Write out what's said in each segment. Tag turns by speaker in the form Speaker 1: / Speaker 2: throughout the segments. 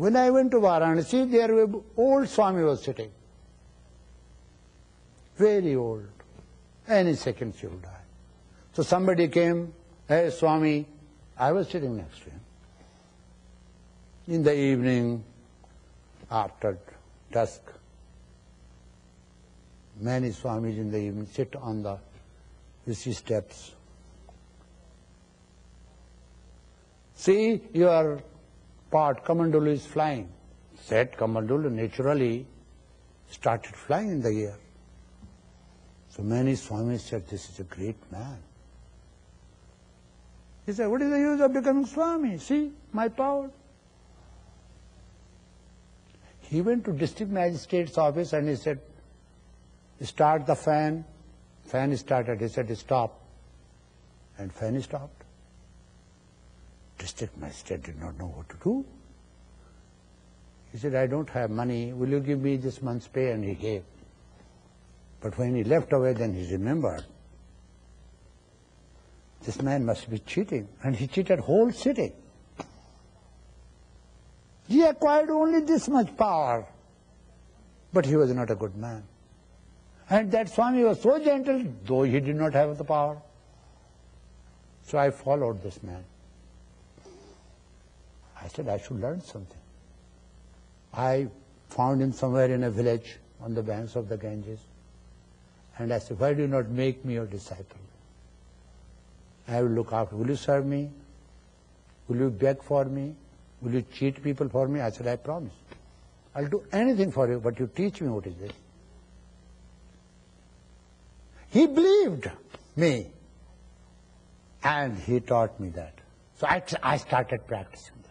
Speaker 1: When I went to Varanasi, there old Swami was sitting. Very old. Any second she will die. So somebody came, "Hey Swami," I was sitting next to him. In the evening, after dusk, many Swamis in the evening sit on the Rishi steps. "See, your pot, Kamandulu, is flying." Said Kamandulu naturally started flying in the air. So many Swamis said, "This is a great man." He said, "What is the use of becoming Swami? See, my power." He went to district magistrate's office and he said, "Start the fan." Fan started. He said, "Stop." And fan stopped. District magistrate did not know what to do. He said, "I don't have money. Will you give me this month's pay?" And he gave. But when he left away, then he remembered, this man must be cheating. And he cheated whole city. He acquired only this much power. But he was not a good man. And that Swami was so gentle, though he did not have the power. So I followed this man. I said, I should learn something. I found him somewhere in a village on the banks of the Ganges. And I said, "Why do you not make me your disciple? I will look after. Will you serve me? Will you beg for me? Will you cheat people for me?" I said, "I promise. I'll do anything for you, but you teach me what is this." He believed me. And he taught me that. So I started practicing that.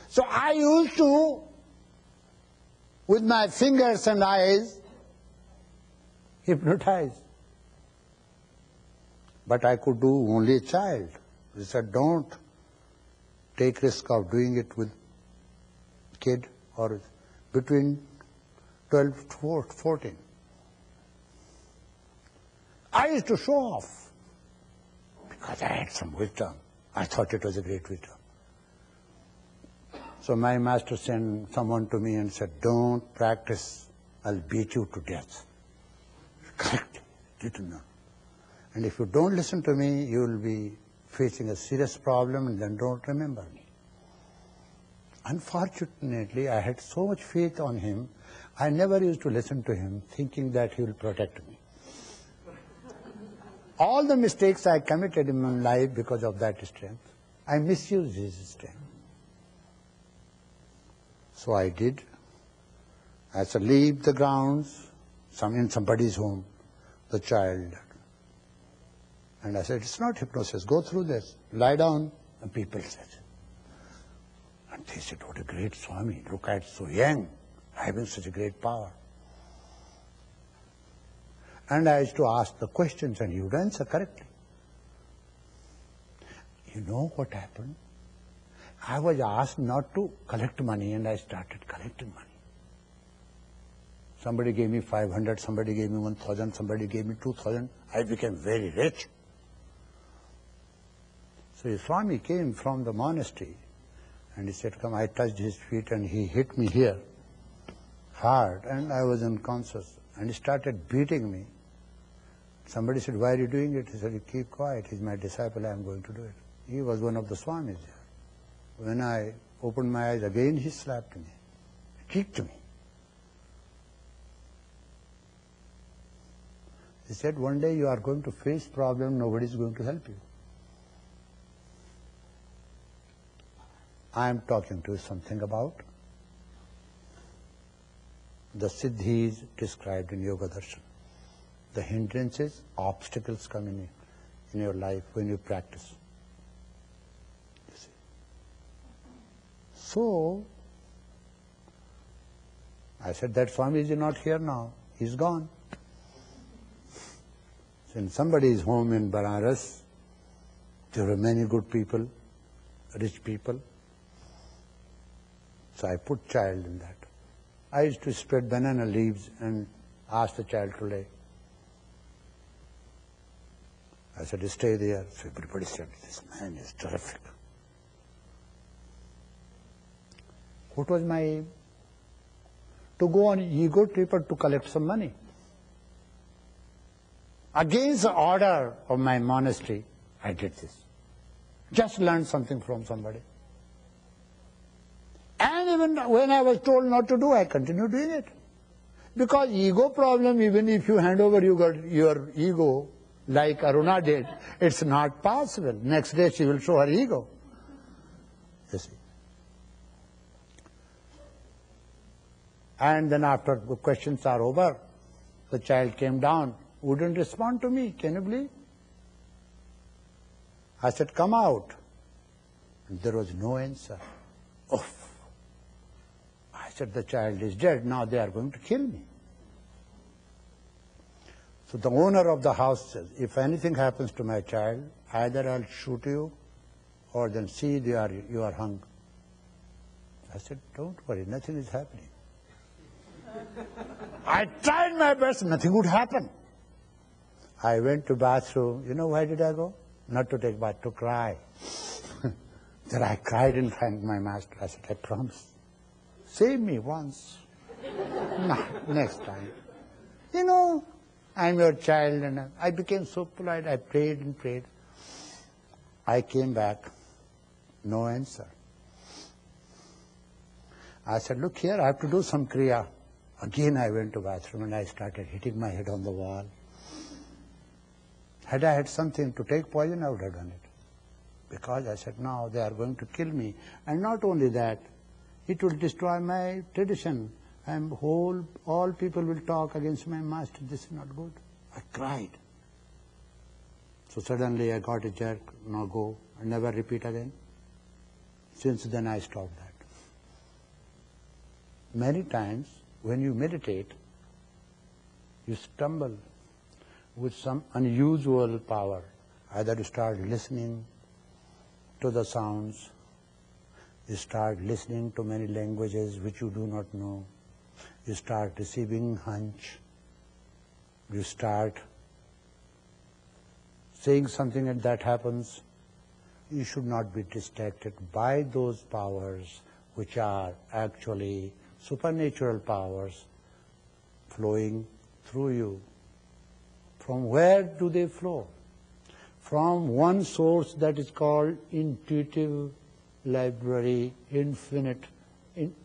Speaker 1: So I used to, with my fingers and eyes, hypnotize. But I could do only a child. He said, "Don't take risk of doing it with kid or between 12 to 14. I used to show off because I had some wisdom. I thought it was a great wisdom. So my master sent someone to me and said, "Don't practice, I'll beat you to death." Correct. Didn't know. And if you don't listen to me, you will be facing a serious problem and then don't remember me. Unfortunately, I had so much faith on him, I never used to listen to him, thinking that he will protect me. All the mistakes I committed in my life because of that strength, I misused his strength. So I did. I said, "Leave the grounds," in somebody's home, the child. And I said, "It's not hypnosis, go through this, lie down." And people said. And they said, "What a great Swami, look at so young, having such a great power." And I used to ask the questions and he would answer correctly. You know what happened? I was asked not to collect money and I started collecting money. Somebody gave me 500, somebody gave me 1,000, somebody gave me 2,000. I became very rich. So the Swami came from the monastery and he said, "Come." I touched his feet and he hit me here hard and I was unconscious and he started beating me. Somebody said, "Why are you doing it?" He said, "You keep quiet. He's my disciple. I am going to do it." He was one of the Swamis there. When I opened my eyes again, he slapped me, kicked me. He said, "One day you are going to face problem, nobody is going to help you." I am talking to you something about the siddhis described in Yoga Darshan. The hindrances, obstacles coming in your life when you practice. You see. So, I said, "That Swami is not here now. He's gone." So in somebody's home in Banaras, there were many good people, rich people. So I put child in that. I used to spread banana leaves and ask the child to lay. I said, stay there. So everybody said, this man is terrific. What was my aim? To go on ego trip or to collect some money. Against the order of my monastery, I did this. Just learned something from somebody. And even when I was told not to do, I continued doing it. Because ego problem, even if you hand over your ego, like Aruna did, it's not possible. Next day she will show her ego. You see. And then after the questions are over, the child came down, wouldn't respond to me. Can you believe? I said, come out. And there was no answer. Oh. I said, the child is dead. Now they are going to kill me. So the owner of the house says, if anything happens to my child, either I'll shoot you or then see you are hung. I said, don't worry, nothing is happening. I tried my best, nothing would happen. I went to bathroom. You know why did I go? Not to take bath, to cry. Then I cried and thanked my master. I said, I promise. Save me once. No, next time. You know, I'm your child, and I became so polite. I prayed and prayed. I came back. No answer. I said, look here, I have to do some kriya. Again I went to bathroom and I started hitting my head on the wall. Had I had something to take poison, I would have done it. Because I said, no, they are going to kill me. And not only that, it will destroy my tradition. And all people will talk against my master. This is not good. I cried. So suddenly I got a jerk, no go, and never repeat again. Since then I stopped that. Many times when you meditate, you stumble with some unusual power. Either you start listening to the sounds, you start listening to many languages which you do not know, you start receiving hunch, you start saying something and that happens. You should not be distracted by those powers which are actually supernatural powers flowing through you. From where do they flow? From one source that is called intuitive library, infinite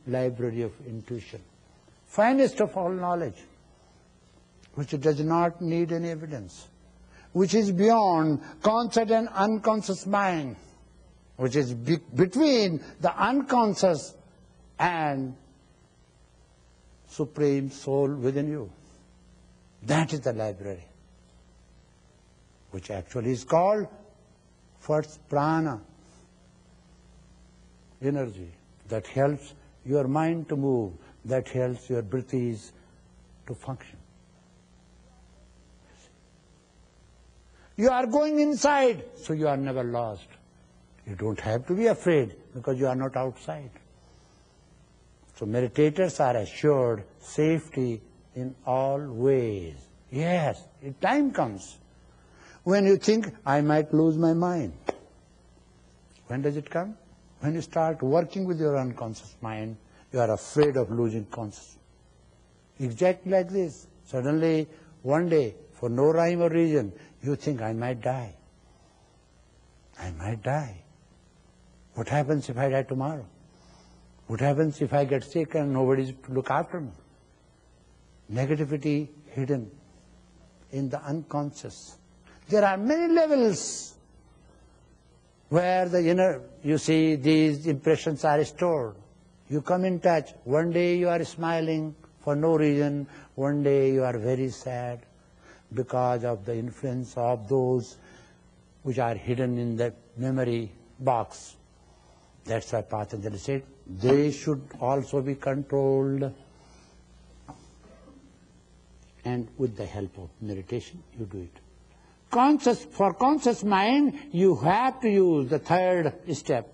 Speaker 1: library of intuition. Finest of all knowledge, which does not need any evidence, which is beyond conscious and unconscious mind, which is between the unconscious and Supreme Soul within you. That is the library, which actually is called first prana, energy, that helps your mind to move, that helps your breaths to function. You are going inside, so you are never lost. You don't have to be afraid because you are not outside. So meditators are assured safety in all ways. Yes, if time comes when you think, I might lose my mind. When does it come? When you start working with your unconscious mind, you are afraid of losing consciousness. Exactly like this. Suddenly, one day, for no rhyme or reason, you think, I might die. I might die. What happens if I die tomorrow? What happens if I get sick and nobody is to look after me? Negativity hidden in the unconscious. There are many levels where the inner, you see, these impressions are stored. You come in touch. One day you are smiling for no reason. One day you are very sad because of the influence of those which are hidden in the memory box. That's why Patanjali said, they should also be controlled. And with the help of meditation, you do it. For conscious mind, you have to use the third step.